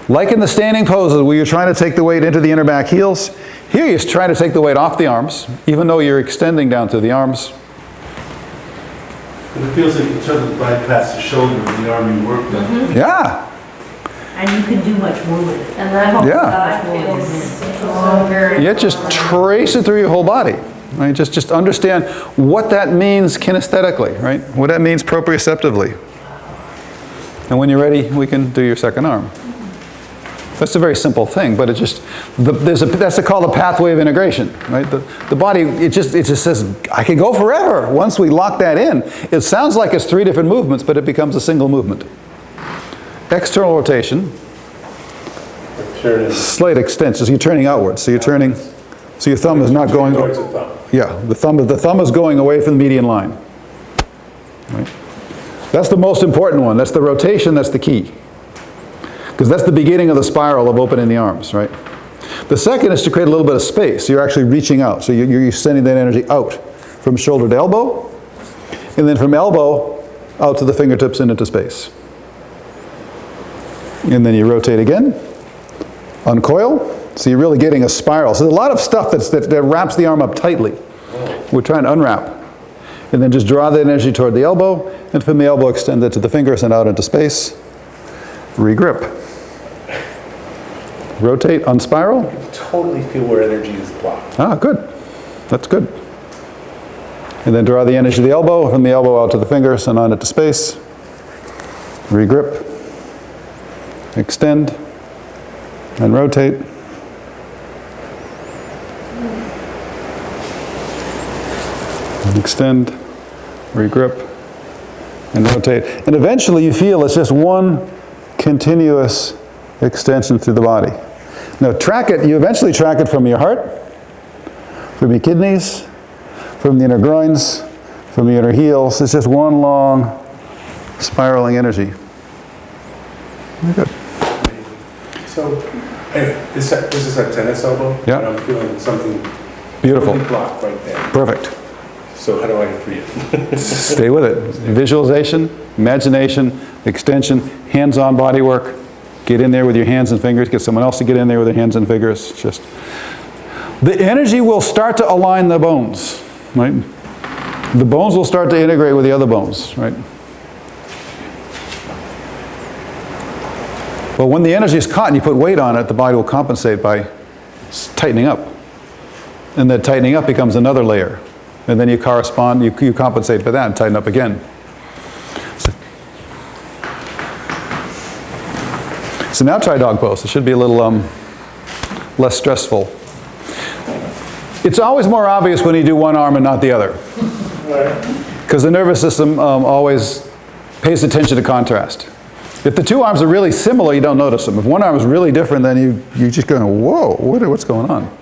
Like in the standing poses where you're trying to take the weight into the inner back heels, here you're trying to take the weight off the arms, even though you're extending down through the arms. And it feels like you sort of bypass the shoulder of the arm you worked on. Mm-hmm. Yeah. And you can do much more with it. And that whole Yeah. side feels so very... Yeah, just trace it through your whole body. Right? Just understand what that means kinesthetically, right? What that means proprioceptively. And when you're ready, we can do your second arm. That's a very simple thing, but it just, that's called a pathway of integration, right? The body, it just says, I can go forever. Once we lock that in, it sounds like it's 3 different movements, but it becomes a single movement. External rotation, slight extension, so you're turning outwards. So you're turning, so your thumb is not going, yeah, the thumb is going away from the median line. Right? That's the most important one. That's the rotation, that's the key. Because that's the beginning of the spiral of opening the arms, right? The second is to create a little bit of space. So you're actually reaching out. So you're sending that energy out from shoulder to elbow, and then from elbow out to the fingertips and into space. And then you rotate again, uncoil. So you're really getting a spiral. So there's a lot of stuff that wraps the arm up tightly. We're trying to unwrap. And then just draw the energy toward the elbow, and from the elbow extend it to the fingers and out into space. Regrip. Rotate, unspiral. You can totally feel where energy is blocked. Ah, good. That's good. And then draw the energy to the elbow, from the elbow out to the fingers and on into space. Regrip. Extend. And rotate. Extend. Regrip. And rotate. And eventually you feel it's just one continuous extension through the body. Now track it, you eventually track it from your heart, from your kidneys, from the inner groins, from the inner heels. It's just one long spiraling energy. Very good. So, anyway, this is a tennis elbow? Yeah. And I'm feeling something Beautiful. totally blocked right there. Perfect. So how do I free it? Stay with it. Visualization, imagination, extension, hands-on body work. Get in there with your hands and fingers. Get someone else to get in there with their hands and fingers. Just the energy will start to align the bones, right? The bones will start to integrate with the other bones, right? But when the energy is caught and you put weight on it, the body will compensate by tightening up. And that tightening up becomes another layer. And then you correspond, you compensate for that and tighten up again. So now try dog pose. It should be a little less stressful. It's always more obvious when you do one arm and not the other. Because the nervous system always pays attention to contrast. If the two arms are really similar, you don't notice them. If one arm is really different, then you're just going, whoa, what's going on?